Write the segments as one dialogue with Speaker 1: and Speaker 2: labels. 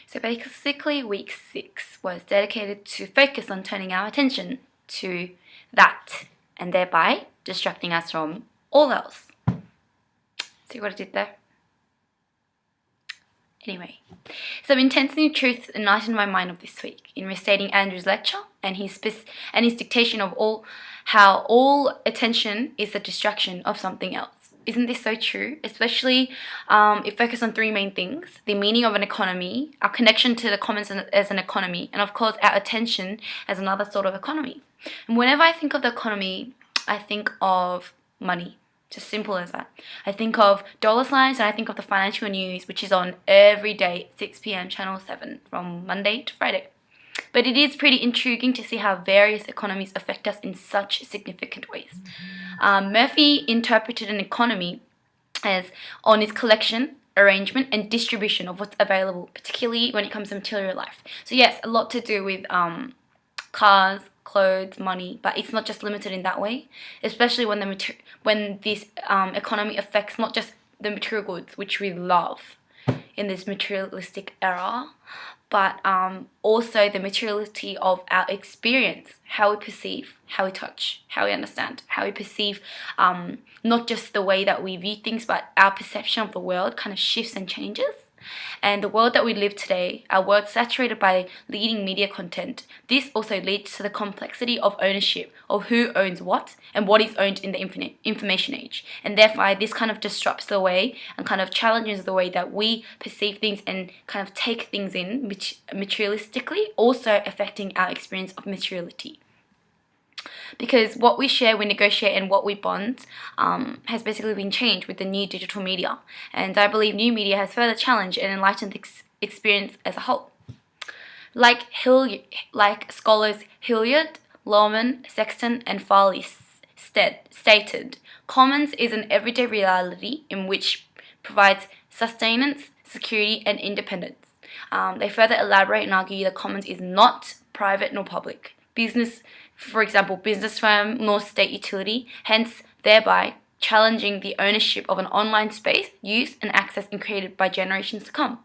Speaker 1: So basically week 6 was dedicated to focus on turning our attention to that and thereby distracting us from all else. See what I did there? Anyway, some intense new truths enlightened my mind of this week in restating Andrew's lecture and his dictation of how all attention is a distraction of something else. Isn't this so true? Especially it focuses on 3 main things: the meaning of an economy, our connection to the commons as an economy, and of course our attention as another sort of economy. And whenever I think of the economy, I think of money. Just simple as that. I think of dollar signs and I think of the financial news, which is on every day at 6 p.m. Channel 7 from Monday to Friday. But it is pretty intriguing to see how various economies affect us in such significant ways. Murphy interpreted an economy as on its collection, arrangement and distribution of what's available, particularly when it comes to material life. So yes, a lot to do with cars, clothes, money, but it's not just limited in that way, especially when this economy affects not just the material goods, which we love in this materialistic era, but also the materiality of our experience, how we perceive, how we touch, how we understand, how we perceive not just the way that we view things, but our perception of the world kind of shifts and changes. And the world that we live today, our world saturated by leading media content, this also leads to the complexity of ownership, of who owns what and what is owned in the information age. And therefore, this kind of disrupts the way and kind of challenges the way that we perceive things and kind of take things in materialistically, also affecting our experience of materiality. Because what we share, we negotiate, and what we bond has basically been changed with the new digital media. And I believe new media has further challenged and enlightened the experience as a whole. Like scholars Hilliard, Lohman, Sexton, and Farley stated, commons is an everyday reality in which provides sustenance, security, and independence. They further elaborate and argue the commons is not private nor public. Business, for example, business firm nor state utility, hence thereby challenging the ownership of an online space used and accessed and created by generations to come.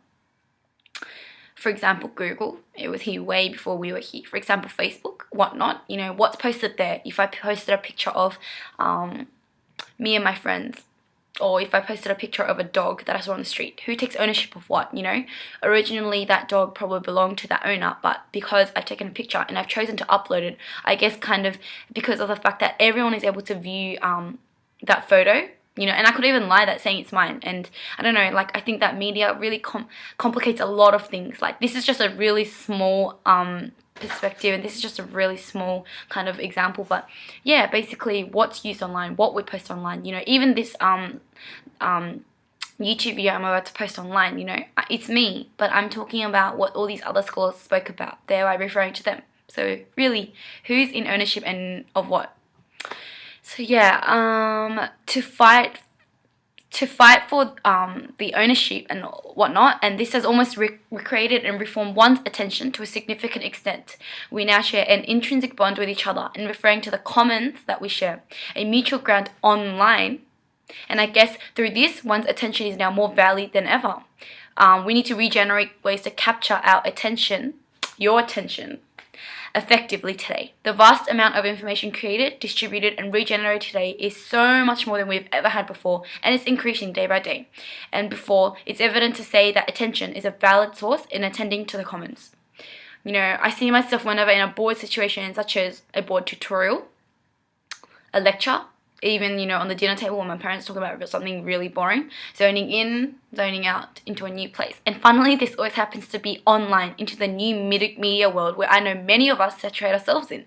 Speaker 1: For example, Google, it was here way before we were here. For example, Facebook, whatnot, what's posted there. If I posted a picture of me and my friends, or if I posted a picture of a dog that I saw on the street, who takes ownership of what, Originally, that dog probably belonged to that owner, but because I've taken a picture and I've chosen to upload it, I guess kind of because of the fact that everyone is able to view that photo, and I could even lie that saying it's mine. And I don't know, I think that media really complicates a lot of things. This is just a really small perspective, and this is just a really small kind of example, but yeah, basically what's used online, what we post online, even this YouTube video I'm about to post online, it's me, but I'm talking about what all these other scholars spoke about, thereby referring to them. So really, who's in ownership and of what? So yeah, to fight for the ownership and whatnot, and this has almost recreated and reformed one's attention to a significant extent. We now share an intrinsic bond with each other in referring to the commons that we share, a mutual ground online, and I guess through this, one's attention is now more valued than ever. We need to regenerate ways to capture our attention, your attention, effectively today. The vast amount of information created, distributed, and regenerated today is so much more than we've ever had before, and it's increasing day by day. And before, it's evident to say that attention is a valid source in attending to the commons. I see myself whenever in a bored situation, such as a board tutorial, a lecture, even, on the dinner table when my parents talk about something really boring, zoning in, zoning out into a new place. And finally, this always happens to be online, into the new media world where I know many of us saturate ourselves in.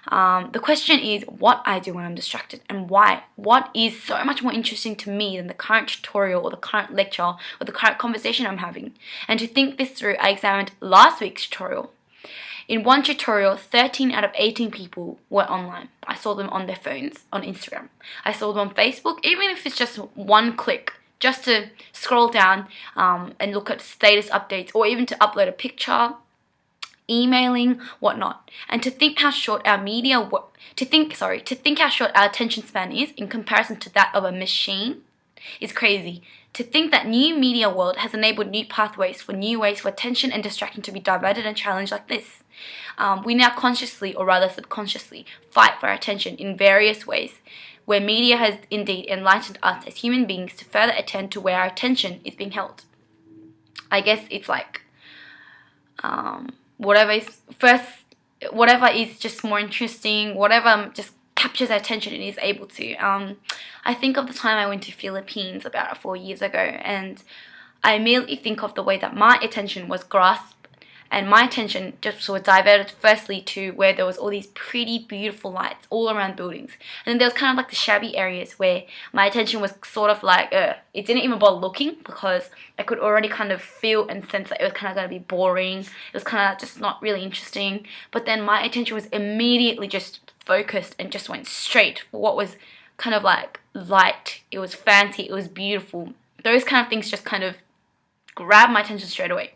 Speaker 1: The question is what I do when I'm distracted and why. What is so much more interesting to me than the current tutorial or the current lecture or the current conversation I'm having? And to think this through, I examined last week's tutorial. In one tutorial, 13 out of 18 people were online. I saw them on their phones, on Instagram. I saw them on Facebook, even if it's just one click, just to scroll down and look at status updates, or even to upload a picture, emailing, whatnot. And to think how short our how short our attention span is in comparison to that of a machine. It's crazy to think that new media world has enabled new pathways for new ways for attention and distraction to be diverted and challenged like this. We now consciously, or rather subconsciously, fight for our attention in various ways, where media has indeed enlightened us as human beings to further attend to where our attention is being held. I guess it's like whatever is just more interesting, whatever just captures our attention and is able to. I think of the time I went to Philippines about 4 years ago, and I immediately think of the way that my attention was grasped, and my attention just was diverted firstly to where there was all these pretty beautiful lights all around buildings, and then there was kind of like the shabby areas where my attention was sort of like it didn't even bother looking, because I could already kind of feel and sense that it was kind of going to be boring, it was kind of just not really interesting. But then my attention was immediately just focused and just went straight for what was kind of like light, it was fancy, it was beautiful. Those kind of things just kind of grabbed my attention straight away.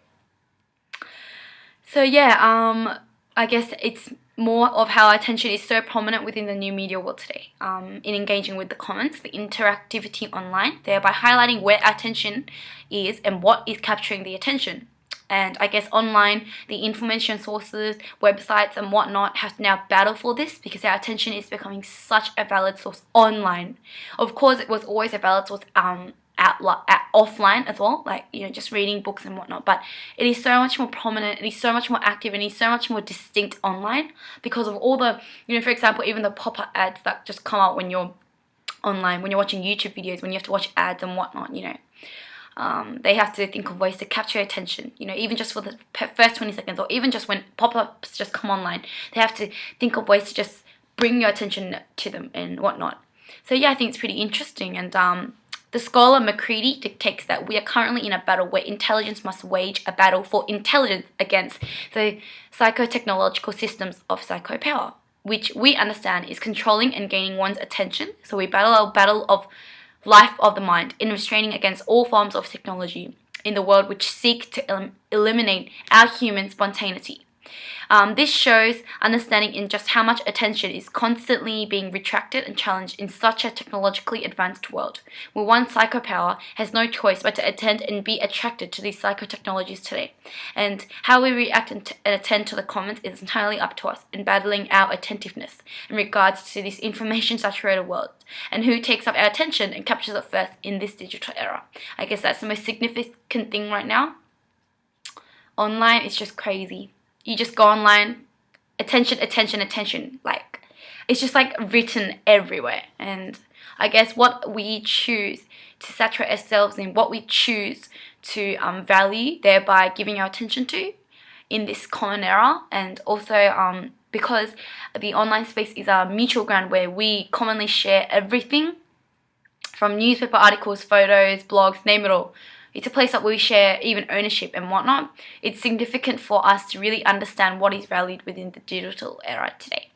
Speaker 1: So yeah, I guess it's more of how attention is so prominent within the new media world today, in engaging with the comments, the interactivity online, thereby highlighting where attention is and what is capturing the attention. And I guess online, the information sources, websites and whatnot have to now battle for this, because our attention is becoming such a valid source online. Of course, it was always a valid source offline as well, like, you know, just reading books and whatnot, but it is so much more prominent, it is so much more active, and it is so much more distinct online because of all the, you know, for example, even the pop-up ads that just come out when you're online, when you're watching YouTube videos, when you have to watch ads and whatnot, you know. They have to think of ways to capture attention, you know, even just for the first 20 seconds, or even just when pop-ups just come online, they have to think of ways to just bring your attention to them and whatnot. So yeah, I think it's pretty interesting. And the scholar McCready dictates that we are currently in a battle where intelligence must wage a battle for intelligence against the psychotechnological systems of psychopower, which we understand is controlling and gaining one's attention. So we battle our battle of life of the mind in restraining against all forms of technology in the world which seek to eliminate our human spontaneity. This shows understanding in just how much attention is constantly being retracted and challenged in such a technologically advanced world, where one psychopower has no choice but to attend and be attracted to these psychotechnologies today. And how we react and attend to the comments is entirely up to us in battling our attentiveness in regards to this information-saturated world, and who takes up our attention and captures it first in this digital era. I guess that's the most significant thing right now. Online is just crazy. You just go online, attention, attention, attention. Like, it's just like written everywhere. And I guess what we choose to saturate ourselves in, what we choose to value, thereby giving our attention to in this common era. And also because the online space is a mutual ground where we commonly share everything from newspaper articles, photos, blogs, name it all. It's a place that we share even ownership and whatnot. It's significant for us to really understand what is valued within the digital era today.